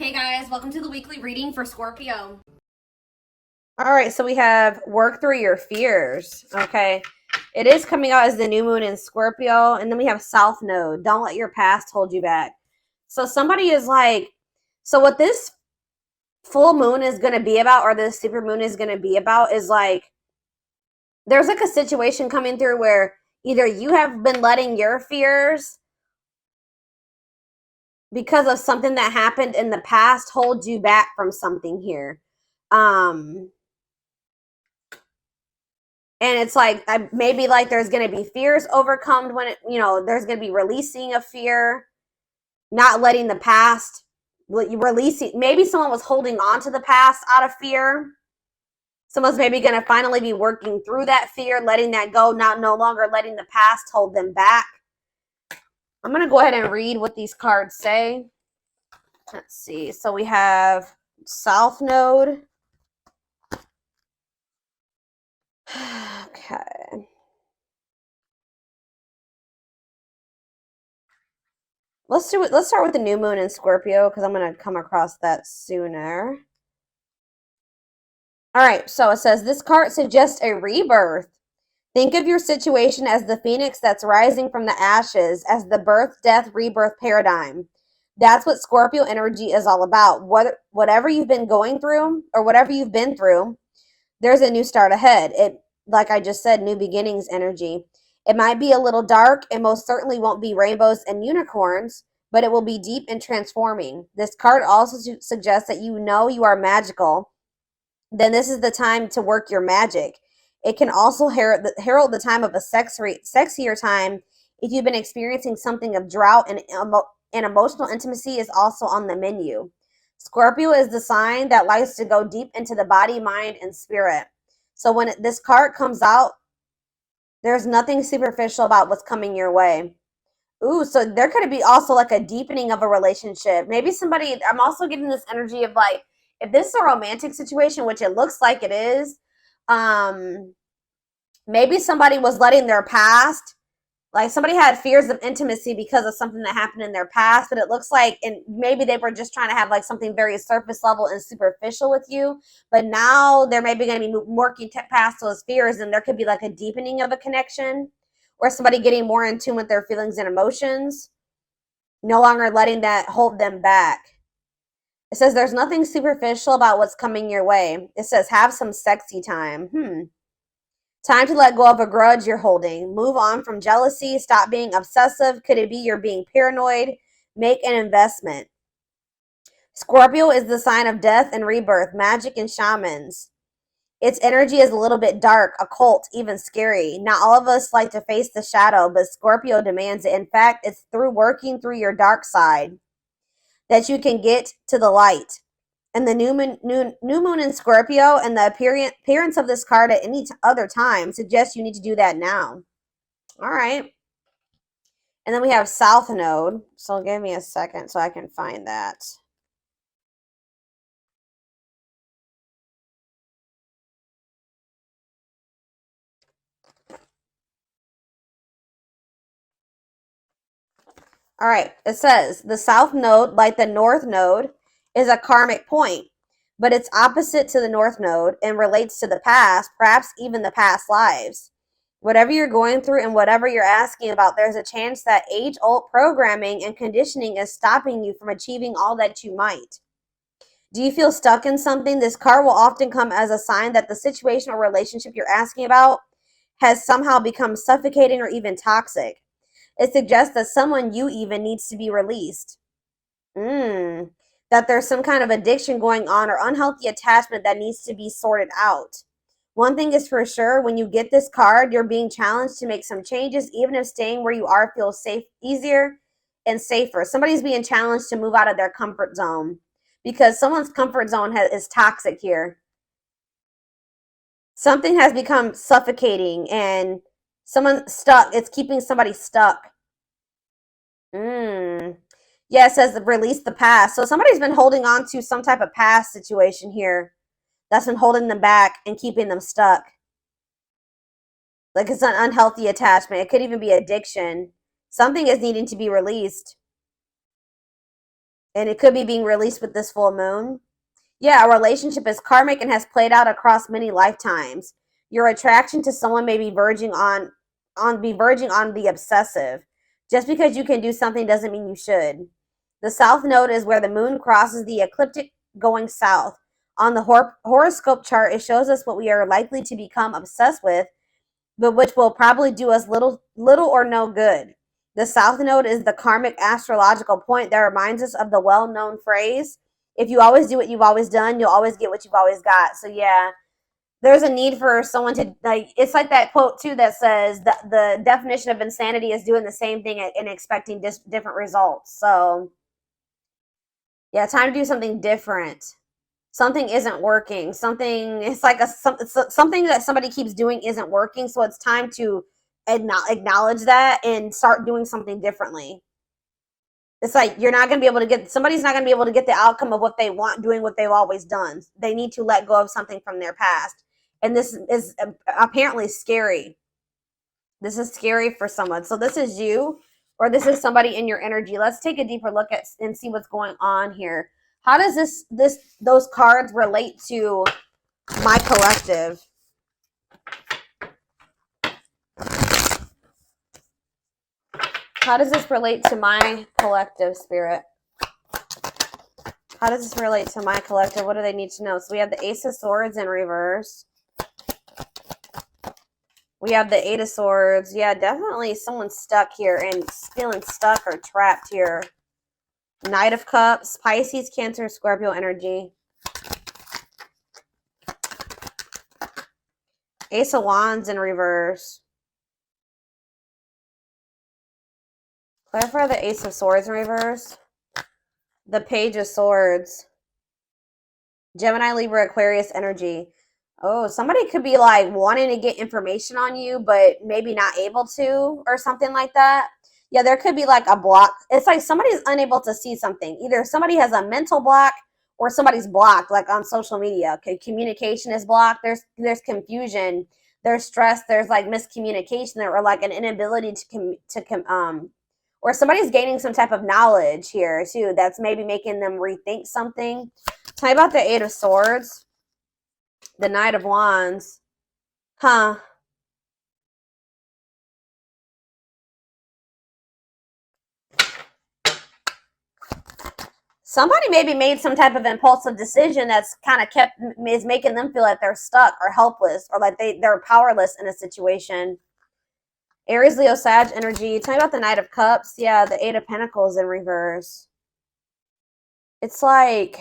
Hey guys, welcome to the weekly reading for Scorpio. All right, so we have work through your fears. Okay. It is coming out as the new moon in Scorpio. And then we have South Node. Don't let your past hold you back. So somebody is like, so what this full moon is going to be about, or this super moon is going to be about, is like, there's like a situation coming through where either you have been letting your fears because of something that happened in the past hold you back from something here. And it's like maybe like there's going to be fears overcome when there's going to be releasing of fear, not letting the past, releasing. Maybe someone was holding on to the past out of fear. Someone's maybe going to finally be working through that fear, letting that go, no longer letting the past hold them back. I'm going to go ahead and read what these cards say. Let's see. So we have South Node. Okay. Let's start with the new moon in Scorpio because I'm going to come across that sooner. All right, so it says this card suggests a rebirth. Think of your situation as the phoenix that's rising from the ashes, as the birth, death, rebirth paradigm. That's what Scorpio energy is all about. Whatever you've been going through or whatever you've been through, there's a new start ahead. It, like I just said, new beginnings energy. It might be a little dark and most certainly won't be rainbows and unicorns, but it will be deep and transforming. This card also suggests that you know you are magical. Then this is the time to work your magic. It can also herald the time of a sexier time if you've been experiencing something of drought, and emotional intimacy is also on the menu. Scorpio is the sign that likes to go deep into the body, mind, and spirit. So when this card comes out, there's nothing superficial about what's coming your way. Ooh, so there could be also like a deepening of a relationship. Maybe somebody, I'm also getting this energy of like, if this is a romantic situation, which it looks like it is, maybe somebody was letting their past, like somebody had fears of intimacy because of something that happened in their past, but it looks like, and maybe they were just trying to have like something very surface level and superficial with you, but now they're maybe going to be working past those fears, and there could be like a deepening of a connection or somebody getting more in tune with their feelings and emotions, no longer letting that hold them back. It says there's nothing superficial about what's coming your way. It says have some sexy time. Time to let go of a grudge you're holding. Move on from jealousy. Stop being obsessive. Could it be you're being paranoid? Make an investment. Scorpio is the sign of death and rebirth, magic and shamans. Its energy is a little bit dark, occult, even scary. Not all of us like to face the shadow, but Scorpio demands it. In fact, it's through working through your dark side that you can get to the light. And the new moon in Scorpio and the appearance of this card at any other time suggests you need to do that now. All right. And then we have South Node. So give me a second so I can find that. All right. It says the South Node, like the North Node, is a karmic point, but it's opposite to the North Node and relates to the past, perhaps even the past lives. Whatever you're going through and whatever you're asking about, there's a chance that age-old programming and conditioning is stopping you from achieving all that you might. Do you feel stuck in something? This card will often come as a sign that the situation or relationship you're asking about has somehow become suffocating or even toxic. It suggests that someone you even needs to be released. That there's some kind of addiction going on or unhealthy attachment that needs to be sorted out. One thing is for sure, when you get this card, you're being challenged to make some changes, even if staying where you are feels safe, easier and safer. Somebody's being challenged to move out of their comfort zone because someone's comfort zone is toxic here. Something has become suffocating and someone stuck. It's keeping somebody stuck. Yeah, it says release the past. So somebody's been holding on to some type of past situation here that's been holding them back and keeping them stuck. Like it's an unhealthy attachment. It could even be addiction. Something is needing to be released. And it could be being released with this full moon. Yeah, a relationship is karmic and has played out across many lifetimes. Your attraction to someone may be verging on the obsessive. Just because you can do something doesn't mean you should. The south node is where the moon crosses the ecliptic going south. On the horoscope chart, it shows us what we are likely to become obsessed with, but which will probably do us little or no good. The south node is the karmic astrological point that reminds us of the well-known phrase, if you always do what you've always done, you'll always get what you've always got. So yeah, there's a need for someone to, like, it's like that quote too that says that the definition of insanity is doing the same thing and expecting different results. So yeah, time to do something different. Something isn't working. Something, it's like something that somebody keeps doing isn't working. So it's time to acknowledge that and start doing something differently. It's like somebody's not going to be able to get the outcome of what they want doing what they've always done. They need to let go of something from their past. And this is apparently scary. This is scary for someone. So this is you, or this is somebody in your energy. Let's take a deeper look at and see what's going on here. How does those cards relate to my collective? How does this relate to my collective, Spirit? How does this relate to my collective? What do they need to know? So we have the Ace of Swords in reverse. We have the Eight of Swords. Yeah, definitely someone's stuck here and feeling stuck or trapped here. Knight of Cups, Pisces, Cancer, Scorpio energy. Ace of Wands in reverse. Clarify the Ace of Swords in reverse. The Page of Swords. Gemini, Libra, Aquarius energy. Oh, somebody could be like wanting to get information on you, but maybe not able to, or something like that. Yeah, there could be like a block. It's like somebody's unable to see something. Either somebody has a mental block or somebody's blocked, like on social media. Okay, communication is blocked. There's confusion. There's stress. There's like miscommunication there, or like an inability or somebody's gaining some type of knowledge here too. That's maybe making them rethink something. Tell me about the Eight of Swords. The Knight of Wands. Huh. Somebody maybe made some type of impulsive decision that's kind of is making them feel like they're stuck or helpless or like they're powerless in a situation. Aries, Leo, Sag energy. Tell me about the Knight of Cups. Yeah, the Eight of Pentacles in reverse. It's like,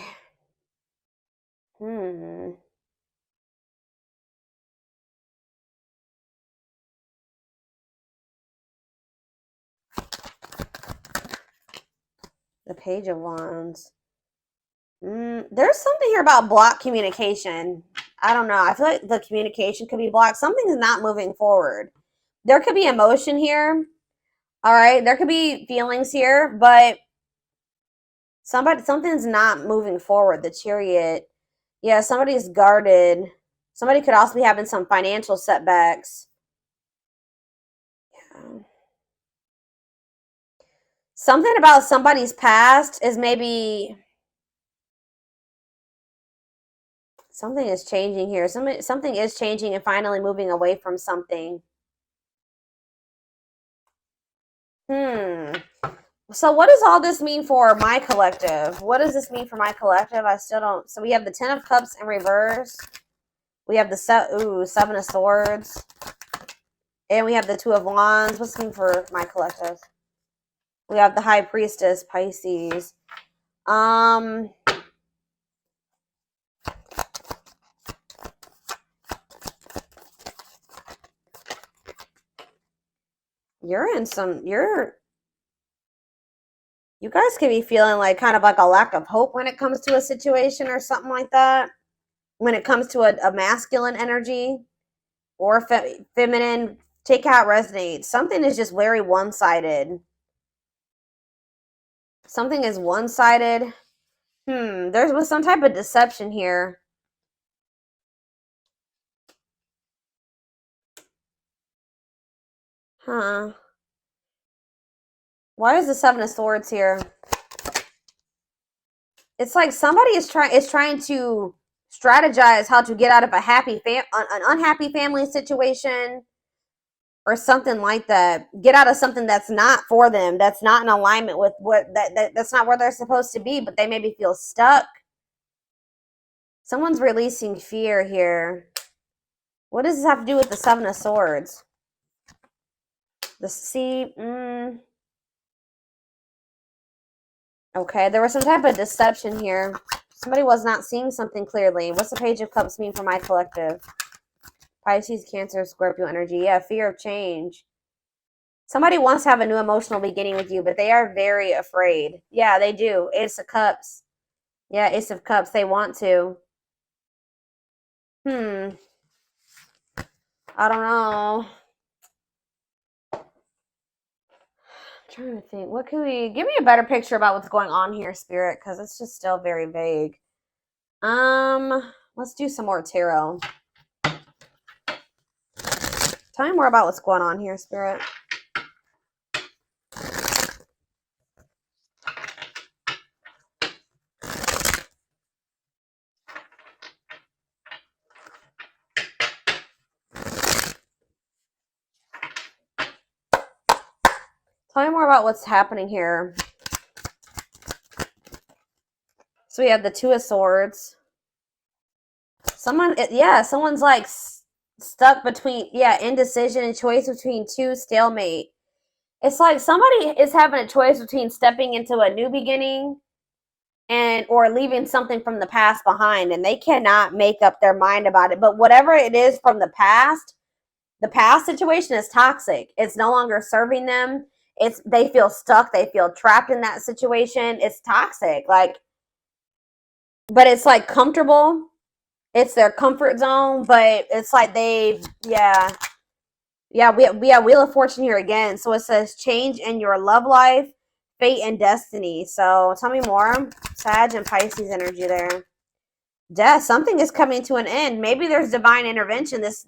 The Page of Wands. There's something here about blocked communication. I don't know. I feel like the communication could be blocked. Something's not moving forward. There could be emotion here. All right. There could be feelings here, but something's not moving forward. The Chariot. Yeah, somebody's guarded. Somebody could also be having some financial setbacks. Yeah. Something about somebody's past is maybe something is changing here. Something is changing and finally moving away from something. So what does all this mean for my collective? What does this mean for my collective? I still don't. So we have the Ten of Cups in reverse. We have the Seven of Swords. And we have the Two of Wands. What's this mean for my collective? We have the High Priestess, Pisces. You guys could be feeling like kind of like a lack of hope when it comes to a situation or something like that. When it comes to a masculine energy or feminine, take how it resonates. Something is just very one-sided. Something is one-sided. There was some type of deception here. Huh. Why is the Seven of Swords here? It's like somebody is trying to strategize how to get out of a an unhappy family situation or something like that. Get out of something that's not for them, that's not in alignment with that's not where they're supposed to be, but they maybe feel stuck. Someone's releasing fear here. What does this have to do with the Seven of Swords? The sea. Okay, there was some type of deception here. Somebody was not seeing something clearly. What's the Page of Cups mean for my collective? Pisces, Cancer, Scorpio energy. Yeah, fear of change. Somebody wants to have a new emotional beginning with you, but they are very afraid. Yeah, they do. Ace of Cups. Yeah, Ace of Cups. They want to. I don't know. I'm trying to think. What can we... Give me a better picture about what's going on here, Spirit, because it's just still very vague. Let's do some more tarot. Tell me more about what's going on here, Spirit. Tell me more about what's happening here. So we have the Two of Swords. Someone's like stuck between, indecision and choice between two, stalemate. It's like somebody is having a choice between stepping into a new beginning or leaving something from the past behind, and they cannot make up their mind about it. But whatever it is from the past situation is toxic. It's no longer serving them. They feel stuck. They feel trapped in that situation. It's toxic. Like, but it's like comfortable. It's their comfort zone, but it's like we have Wheel of Fortune here again. So it says change in your love life, fate, and destiny. So tell me more. Sag and Pisces energy there. Death. Something is coming to an end. Maybe there's divine intervention. This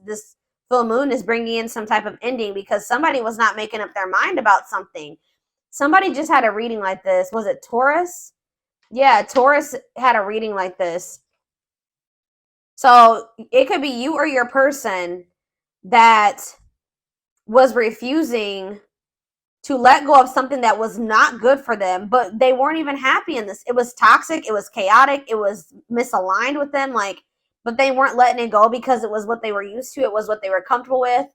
full moon is bringing in some type of ending because somebody was not making up their mind about something. Somebody just had a reading like this. Was it Taurus? Yeah, Taurus had a reading like this. So it could be you or your person that was refusing to let go of something that was not good for them, but they weren't even happy in this. It was toxic. It was chaotic. It was misaligned with them. But they weren't letting it go because it was what they were used to. It was what they were comfortable with.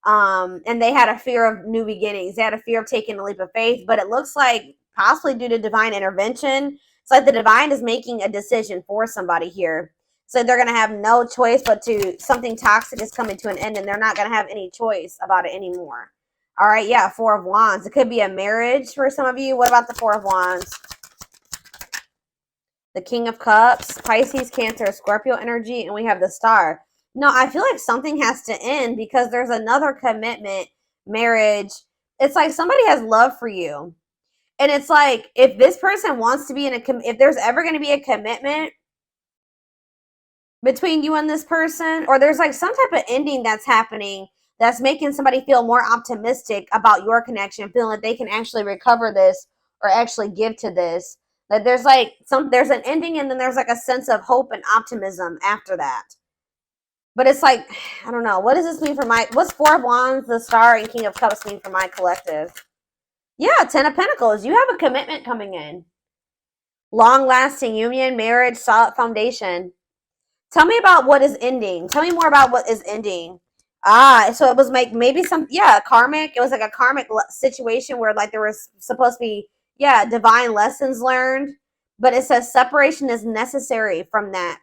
And they had a fear of new beginnings. They had a fear of taking a leap of faith, but it looks like possibly due to divine intervention. It's like the divine is making a decision for somebody here. So they're going to have no choice but something toxic is coming to an end, and they're not going to have any choice about it anymore. All right, yeah, Four of Wands. It could be a marriage for some of you. What about the Four of Wands? The King of Cups, Pisces, Cancer, Scorpio energy, and we have the Star. No, I feel like something has to end because there's another commitment, marriage. It's like somebody has love for you. And it's like if this person wants to be if there's ever going to be a commitment between you and this person, or there's like some type of ending that's happening that's making somebody feel more optimistic about your connection, feeling like they can actually recover this or actually give to this. Like there's an ending, and then there's like a sense of hope and optimism after that. But it's like, I don't know. What does this mean for what's Four of Wands, the Star, and King of Cups mean for my collective? Yeah, Ten of Pentacles. You have a commitment coming in. Long-lasting union, marriage, solid foundation. Tell me about what is ending. Tell me more about what is ending. So it was like maybe karmic. It was like a karmic situation where like there was supposed to be, divine lessons learned. But it says separation is necessary from that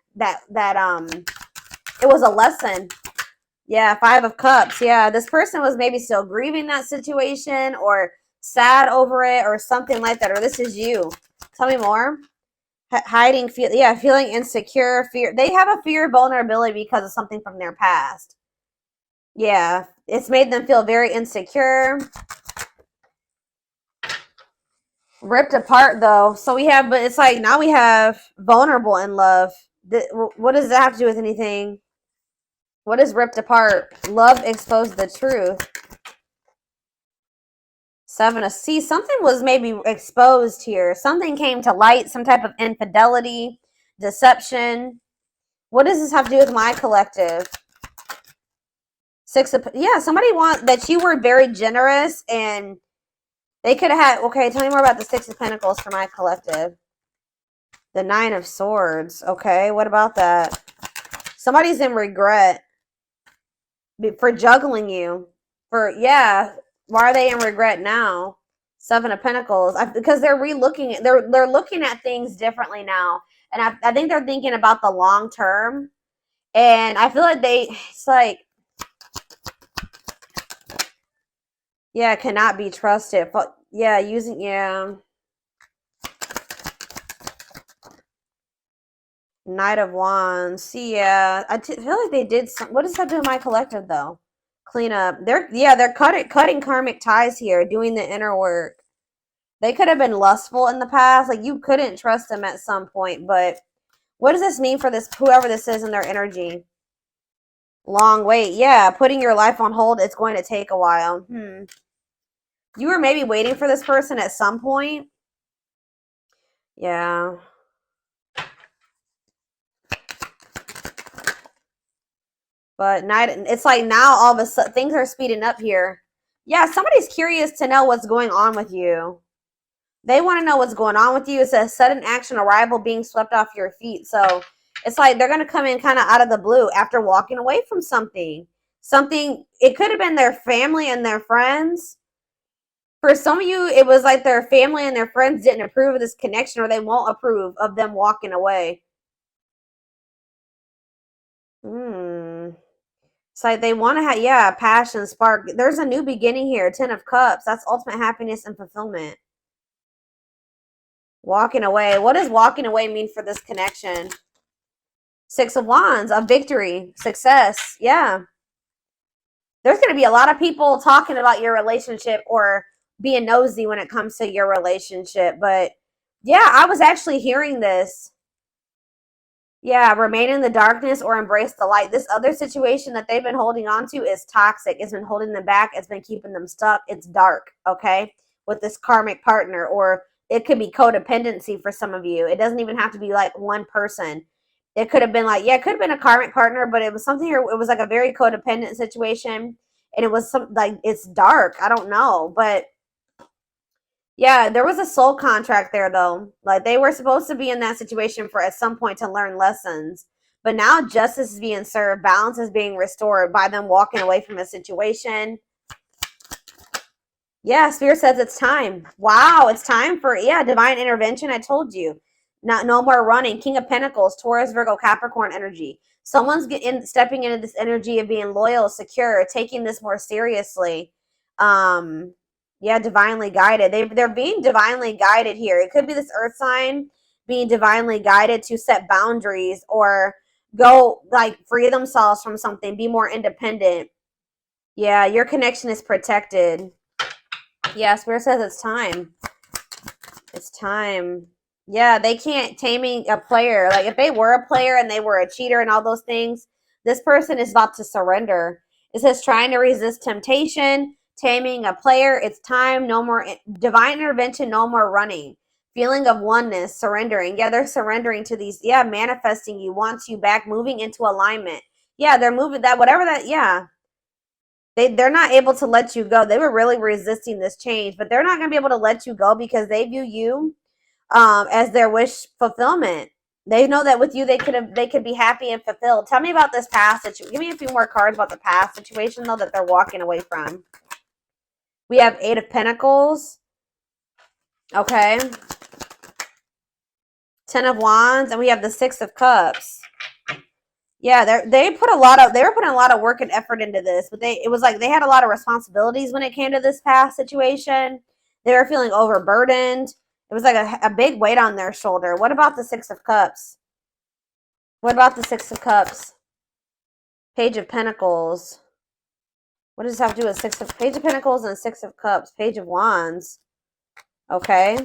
it was a lesson. Yeah, Five of Cups. Yeah, this person was maybe still grieving that situation or sad over it or something like that. Or this is you. Tell me more. Hiding, feeling insecure, fear. They have a fear of vulnerability because of something from their past. Yeah, it's made them feel very insecure. Ripped apart, though. So but it's like now we have vulnerable in love. What does that have to do with anything? What is ripped apart? Love exposed the truth. See, something was maybe exposed here. Something came to light, some type of infidelity, deception. What does this have to do with my collective? Yeah, somebody that you were very generous and they could have had, okay, tell me more about the Six of Pentacles for my collective. The Nine of Swords. Okay, what about that? Somebody's in regret for juggling you. Yeah, why are they in regret now? Seven of Pentacles. Because they're relooking, they're looking at things differently now. And I think they're thinking about the long term. And I feel like it's like, yeah, cannot be trusted. But yeah, yeah. Knight of Wands. See, yeah, feel like they did some. What does that do with my collective though? Clean up. They're cutting karmic ties here, doing the inner work. They could have been lustful in the past. Like you couldn't trust them at some point. But what does this mean for this whoever this is in their energy? Long wait. Yeah, putting your life on hold. It's going to take a while. You were maybe waiting for this person at some point. Yeah. But it's like now all of a sudden things are speeding up here. Yeah, somebody's curious to know what's going on with you. They want to know what's going on with you. It's a sudden action arrival being swept off your feet. So it's like they're going to come in kind of out of the blue after walking away from something. It could have been their family and their friends. For some of you, it was like their family and their friends didn't approve of this connection or they won't approve of them walking away. It's like they want to have, yeah, passion, spark. There's a new beginning here. 10 of Cups. That's ultimate happiness and fulfillment. Walking away. What does walking away mean for this connection? Six of Wands. A victory. Success. Yeah. There's going to be a lot of people talking about your relationship or being nosy when it comes to your relationship. But yeah, I was actually hearing this. Yeah, remain in the darkness or embrace the light. This other situation that they've been holding on to is toxic. It's been holding them back. It's been keeping them stuck. It's dark, okay, with this karmic partner. Or it could be codependency for some of you. It doesn't even have to be like one person. It could have been like, yeah, it could have been a karmic partner, but it was something here. It was like a very codependent situation. And it was it's dark. I don't know. But yeah, there was a soul contract there, though. Like, they were supposed to be in that situation for at some point to learn lessons. But now justice is being served. Balance is being restored by them walking away from a situation. Yeah, Spirit says it's time. Wow, it's time for, yeah, divine intervention. I told you. No more running. King of Pentacles, Taurus, Virgo, Capricorn energy. Someone's stepping into this energy of being loyal, secure, taking this more seriously. Yeah, divinely guided. They're being divinely guided here. It could be this earth sign being divinely guided to set boundaries or go like free themselves from something, be more independent. Yeah, your connection is protected. Yeah, Spirit says it's time. It's time. Yeah, they can't taming a player. Like if they were a player and they were a cheater and all those things, this person is about to surrender. It says trying to resist temptation, taming a player. It's time. No more divine intervention. No more running. Feeling of oneness, surrendering. Yeah, they're surrendering to these. Yeah, manifesting you, wants you back, moving into alignment. Yeah, they're moving that, whatever that, yeah. They're not able to let you go. They were really resisting this change, but they're not going to be able to let you go because they view you as their wish fulfillment. They know that with you, they could be happy and fulfilled. Tell me about this past situation. Give me a few more cards about the past situation, though, that they're walking away from. We have 8 of Pentacles. Okay. 10 of Wands, and we have the 6 of Cups. Yeah, they were putting a lot of work and effort into this, but it was like they had a lot of responsibilities when it came to this past situation. They were feeling overburdened. It was like a big weight on their shoulder. What about the 6 of Cups? What about the 6 of Cups? Page of Pentacles. What does this have to do with Page of Pentacles and 6 of Cups? Page of Wands. Okay.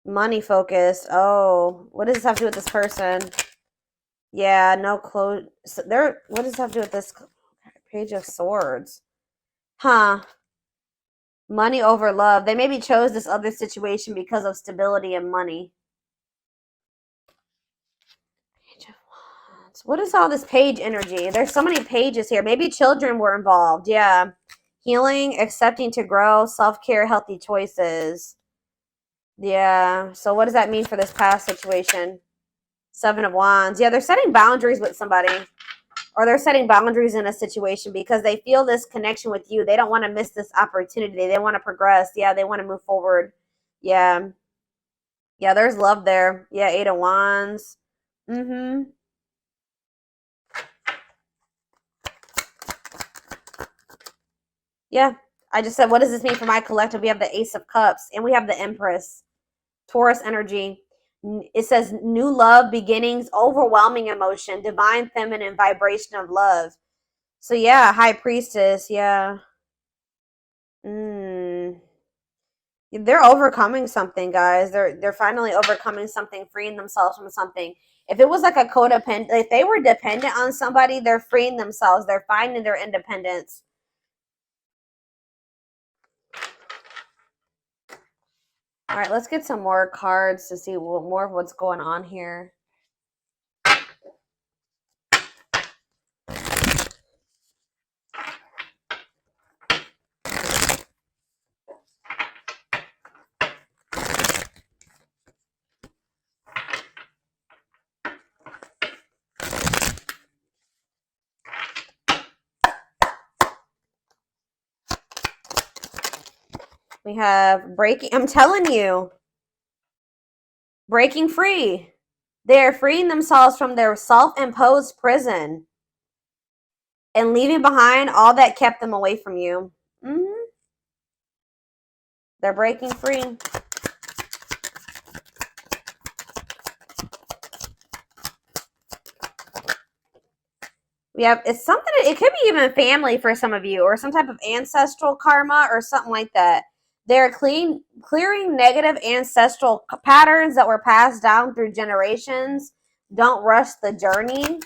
Money focus. Oh, what does this have to do with this person? Yeah, no clothes. So what does this have to do with this Page of Swords? Huh. Money over love. They maybe chose this other situation because of stability and money. Page of Wands. What is all this page energy? There's so many pages here. Maybe children were involved. Yeah. Healing, accepting to grow, self-care, healthy choices. Yeah. So what does that mean for this past situation? Seven of Wands. Yeah, they're setting boundaries with somebody. Or they're setting boundaries in a situation because they feel this connection with you. They don't want to miss this opportunity. They want to progress. Yeah, they want to move forward. Yeah. Yeah, there's love there. Yeah, Eight of Wands. Mm-hmm. Yeah. I just said, what does this mean for my collective? We have the Ace of Cups and we have the Empress. Taurus energy. It says new love, beginnings, overwhelming emotion, divine feminine vibration of love. So yeah, High Priestess. Yeah. They're overcoming something, guys. They're finally overcoming something, freeing themselves from something. If it was like a codependent, if they were dependent on somebody, they're freeing themselves. They're finding their independence. All right, let's get some more cards to see more of what's going on here. We have breaking. I'm telling you, breaking free. They are freeing themselves from their self-imposed prison and leaving behind all that kept them away from you. They're breaking free. We have, it's something, it could be even family for some of you, or some type of ancestral karma or something like that. They're clearing negative ancestral patterns that were passed down through generations. Don't rush the journey.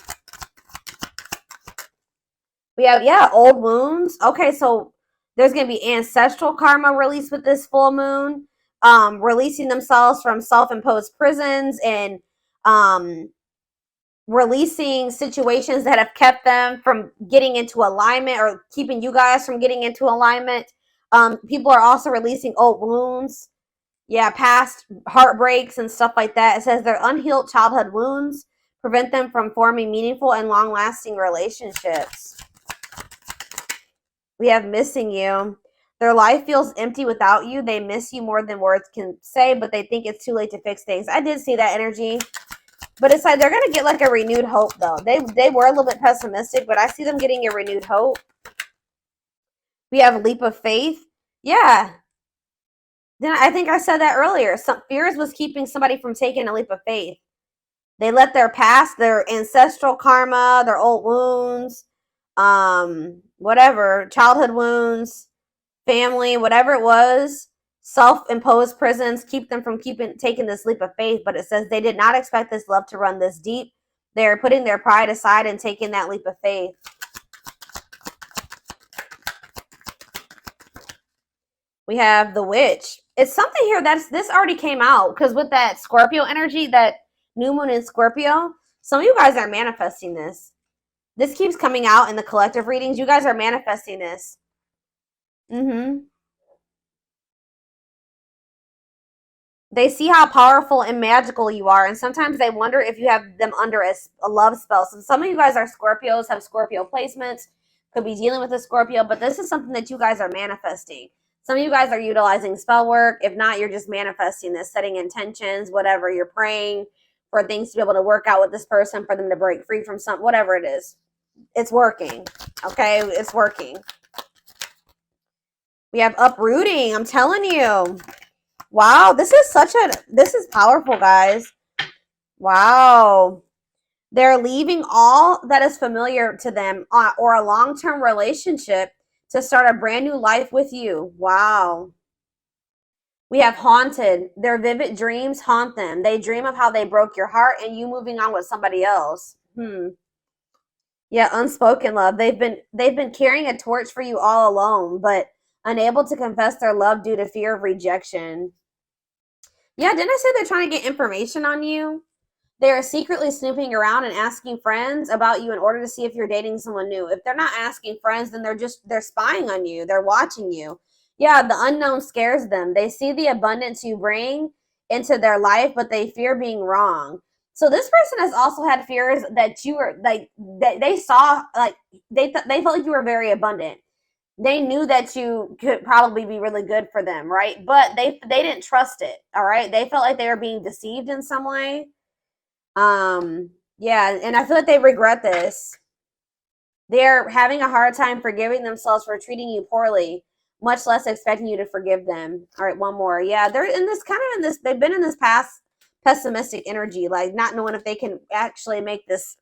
We have, yeah, old wounds. Okay, so there's going to be ancestral karma released with this full moon. Releasing themselves from self-imposed prisons and releasing situations that have kept them from getting into alignment or keeping you guys from getting into alignment. People are also releasing old wounds. Yeah, past heartbreaks and stuff like that. It says their unhealed childhood wounds prevent them from forming meaningful and long-lasting relationships. We have missing you. Their life feels empty without you. They miss you more than words can say, but they think it's too late to fix things. I did see that energy. But it's like they're going to get like a renewed hope, though. They were a little bit pessimistic, but I see them getting a renewed hope. We have a leap of faith. Yeah. Then I think I said that earlier. Some fears was keeping somebody from taking a leap of faith. They let their past, their ancestral karma, their old wounds, whatever, childhood wounds, family, whatever it was, self-imposed prisons keep them from taking this leap of faith. But it says they did not expect this love to run this deep. They're putting their pride aside and taking that leap of faith. We have the witch. It's something here this already came out, because with that Scorpio energy, that new moon in Scorpio, some of you guys are manifesting this. This keeps coming out in the collective readings. You guys are manifesting this. They see how powerful and magical you are, and sometimes they wonder if you have them under a love spell. So some of you guys are Scorpios, have Scorpio placements, could be dealing with a Scorpio, but this is something that you guys are manifesting. Some of you guys are utilizing spell work. If not, you're just manifesting this, setting intentions, whatever. You're praying for things to be able to work out with this person, for them to break free from something, whatever it is. It's working, okay? It's working. We have uprooting. I'm telling you. Wow, this is powerful, guys. Wow. They're leaving all that is familiar to them or a long-term relationship to start a brand new life with you. Wow. We have haunted. Their vivid dreams haunt them. They dream of how they broke your heart and you moving on with somebody else. Yeah, unspoken love. They've been carrying a torch for you all alone, but unable to confess their love due to fear of rejection. Yeah, didn't I say they're trying to get information on you? They are secretly snooping around and asking friends about you in order to see if you're dating someone new. If they're not asking friends, then they're spying on you. They're watching you. Yeah, the unknown scares them. They see the abundance you bring into their life, but they fear being wrong. So this person has also had fears that you were like that they saw like they felt like you were very abundant. They knew that you could probably be really good for them, right? But they didn't trust it. All right, they felt like they were being deceived in some way. Yeah, and I feel like they regret this. They're having a hard time forgiving themselves for treating you poorly, much less expecting you to forgive them. All right, one more. Yeah, they're in this kind of in this, they've been in this past pessimistic energy, like not knowing if they can actually make this,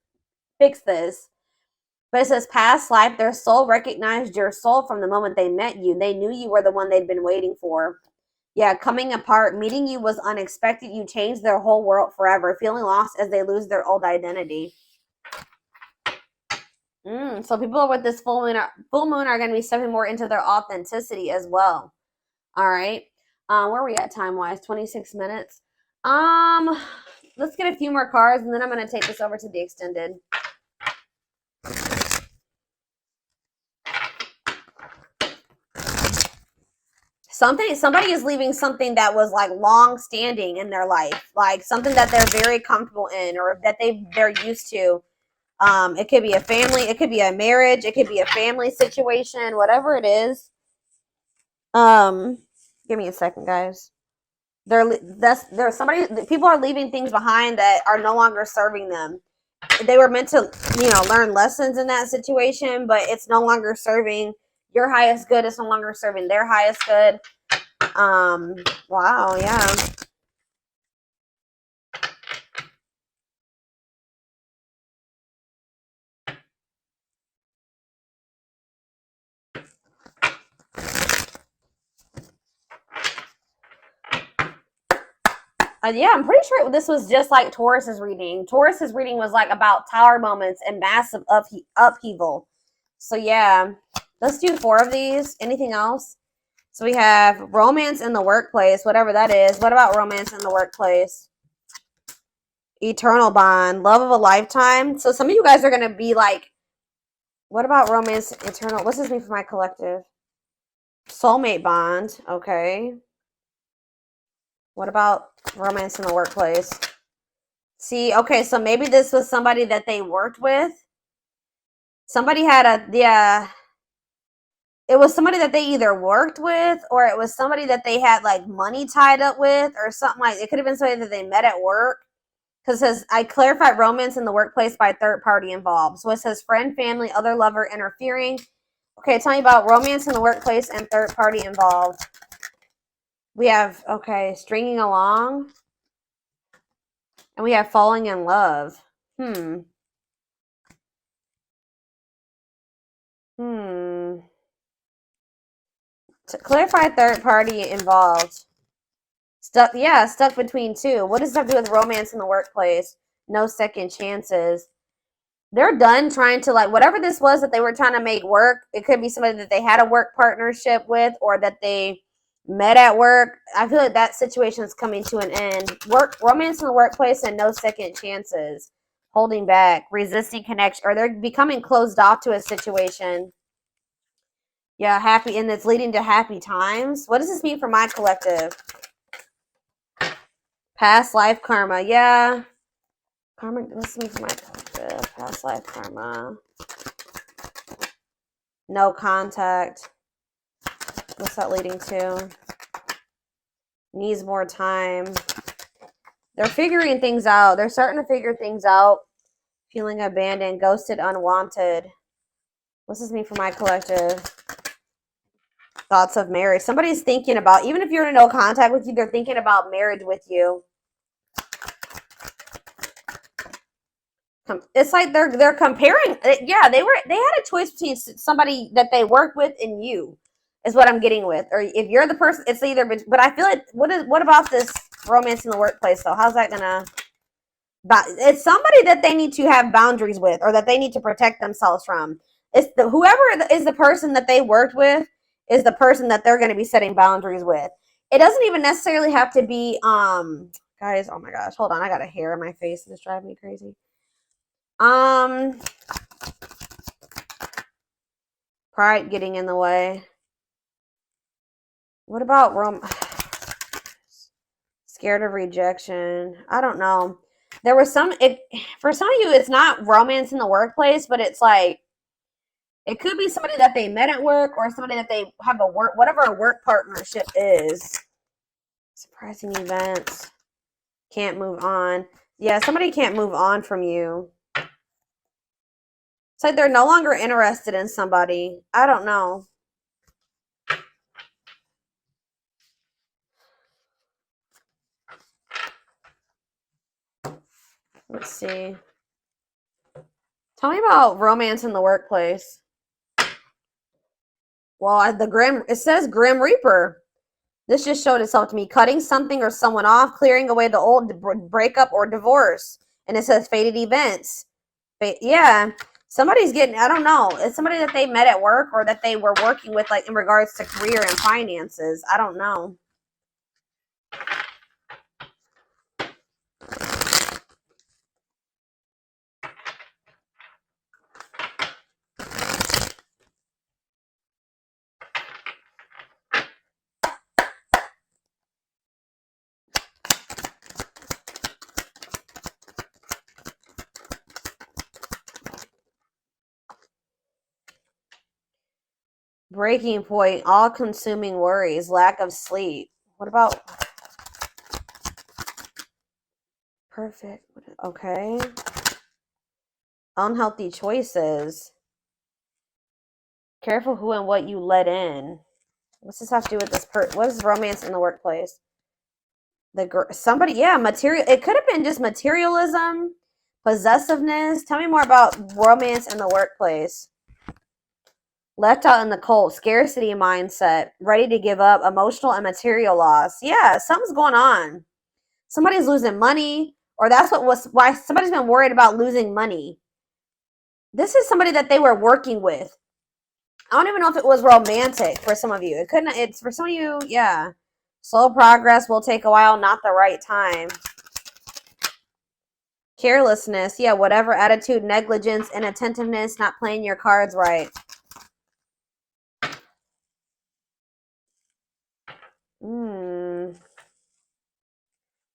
fix this. But it says past life, their soul recognized your soul from the moment they met you. They knew you were the one they'd been waiting for. Yeah, coming apart, meeting you was unexpected. You changed their whole world forever, feeling lost as they lose their old identity. So people with this full moon are going to be stepping more into their authenticity as well. All right. Where are we at time-wise? 26 minutes. Let's get a few more cards, and then I'm going to take this over to the extended. Somebody is leaving something that was like long standing in their life, like something that they're very comfortable in or that they're used to. It could be a family, it could be a marriage, it could be a family situation, whatever it is. Give me a second, guys. People are leaving things behind that are no longer serving them. They were meant to, learn lessons in that situation, but it's no longer serving your highest good. It's no longer serving their highest good. Wow, yeah. Yeah, I'm pretty sure this was just like Taurus's reading. Taurus's reading was like about tower moments and massive upheaval. So yeah, let's do 4 of these. Anything else? So we have romance in the workplace, whatever that is. What about romance in the workplace? Eternal bond, love of a lifetime. So some of you guys are going to be like, what about romance, eternal? What's this mean for my collective? Soulmate bond. Okay. What about romance in the workplace? See, okay, so maybe this was somebody that they worked with. Somebody had it was somebody that they either worked with or it was somebody that they had like money tied up with or something like it could have been somebody that they met at work. Because it says, I clarified romance in the workplace by third party involved. So it says friend, family, other lover interfering. Okay, tell me about romance in the workplace and third party involved. We have, okay, stringing along. And we have falling in love. To clarify third party involved. Stuck between two. What does that have to do with romance in the workplace? No second chances. They're done trying to, like, whatever this was that they were trying to make work. It could be somebody that they had a work partnership with or that they met at work. I feel like that situation is coming to an end. Romance in the workplace and no second chances. Holding back, resisting connection, or they're becoming closed off to a situation. Yeah, happy, and it's leading to happy times. What does this mean for my collective? Past life karma. Yeah. Karma, what's this mean for my collective? Past life karma. No contact. What's that leading to? Needs more time. They're figuring things out. They're starting to figure things out. Feeling abandoned, ghosted, unwanted. What's this mean for my collective? Thoughts of marriage. Somebody's thinking about, even if you're in no contact with you, they're thinking about marriage with you. It's like they're comparing. Yeah, they had a choice between somebody that they work with and you, is what I'm getting with. Or if you're the person, it's either. But I feel like what about this romance in the workplace though? How's that gonna? But it's somebody that they need to have boundaries with, or that they need to protect themselves from. It's whoever is the person that they worked with is the person that they're going to be setting boundaries with. It doesn't even necessarily have to be, guys, oh my gosh, hold on. I got a hair in my face. It's driving me crazy. Pride getting in the way. What about scared of rejection? I don't know. There was for some of you, it's not romance in the workplace, but it's like, it could be somebody that they met at work or somebody that they have whatever a work partnership is. Surprising events. Can't move on. Yeah, somebody can't move on from you. It's like they're no longer interested in somebody. I don't know. Let's see. Tell me about romance in the workplace. Well, it says Grim Reaper. This just showed itself to me. Cutting something or someone off, clearing away the old breakup or divorce. And it says fated events. Yeah. Somebody's getting, I don't know. It's somebody that they met at work or that they were working with, like in regards to career and finances. I don't know. Breaking point, all-consuming worries, lack of sleep. What about perfect? Okay. Unhealthy choices. Careful who and what you let in. What's this have to do with this what is romance in the workplace? Somebody, yeah, material. It could have been just materialism, possessiveness. Tell me more about romance in the workplace. Left out in the cold, scarcity mindset, ready to give up, emotional and material loss. Yeah, something's going on. Somebody's losing money, or that's why somebody's been worried about losing money. This is somebody that they were working with. I don't even know if it was romantic for some of you. It's for some of you, yeah. Slow progress will take a while, not the right time. Carelessness, yeah, whatever attitude, negligence, inattentiveness, not playing your cards right.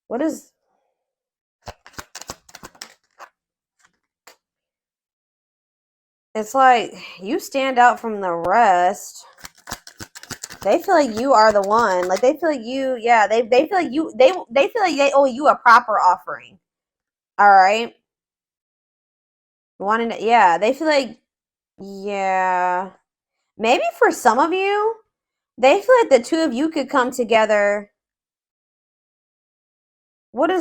What is... It's like you stand out from the rest. They feel like you are the one. Like they feel like you, yeah, they feel like you, they feel like they owe you a proper offering. All right. Wanting to, yeah, they feel like, yeah. Maybe for some of you, they feel like the two of you could come together.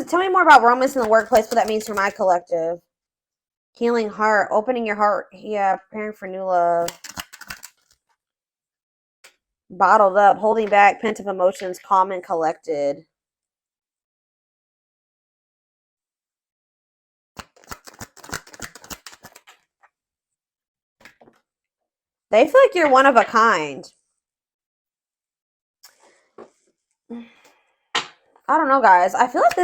Tell me more about romance in the workplace, what that means for my collective. Healing heart, opening your heart. Yeah, preparing for new love. Bottled up, holding back, pent up emotions, calm and collected. They feel like you're one of a kind. I don't know, guys. I feel like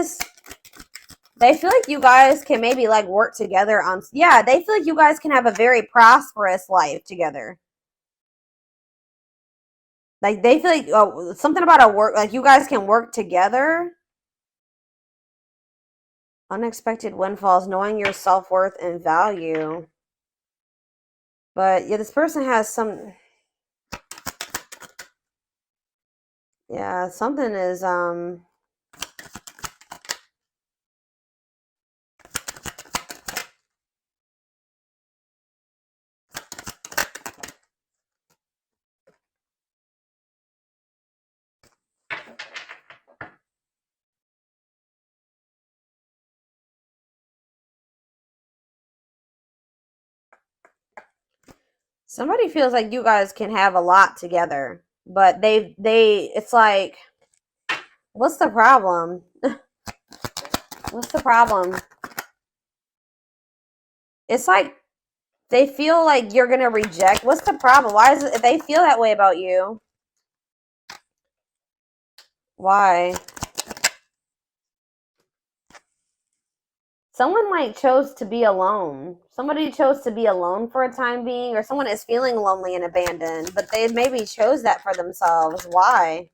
they feel like you guys can maybe like work together on, yeah, they feel like you guys can have a very prosperous life together. Like they feel like something about like you guys can work together. Unexpected windfalls, knowing your self-worth and value. But yeah, this person has yeah, something is somebody feels like you guys can have a lot together, but it's like, what's the problem? What's the problem? It's like They feel like you're going to reject. What's the problem? Why is it, if they feel that way about you? Why? Someone like chose to be alone. Somebody chose to be alone for a time being, or someone is feeling lonely and abandoned, but they maybe chose that for themselves. Why?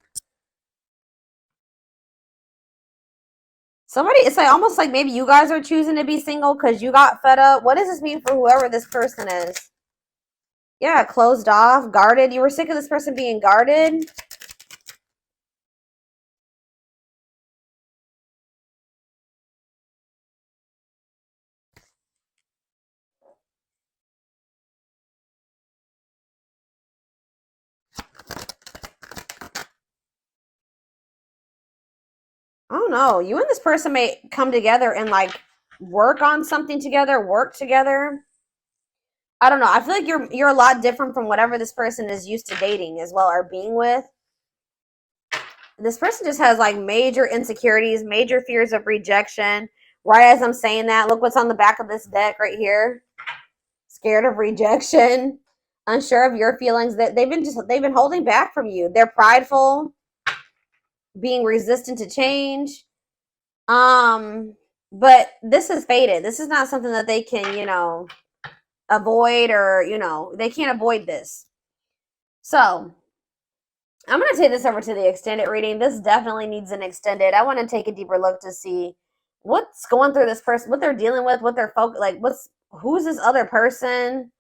Somebody, it's like almost like maybe you guys are choosing to be single because you got fed up. What does this mean for whoever this person is? Yeah, closed off, guarded. You were sick of this person being guarded. I don't know. You and this person may come together and like work on something together, work together. I don't know. I feel like you're a lot different from whatever this person is used to dating as well or being with. This person just has like major insecurities, major fears of rejection. Right as I'm saying that, look what's on the back of this deck right here. Scared of rejection, unsure of your feelings. That they've been holding back from you. They're prideful, being resistant to change. But this is fated. This is not something that they can, avoid, or they can't avoid this. So I'm going to take this over to the extended reading. This definitely needs an extended. I want to take a deeper look to see what's going through this person, what they're dealing with, what they're who's this other person?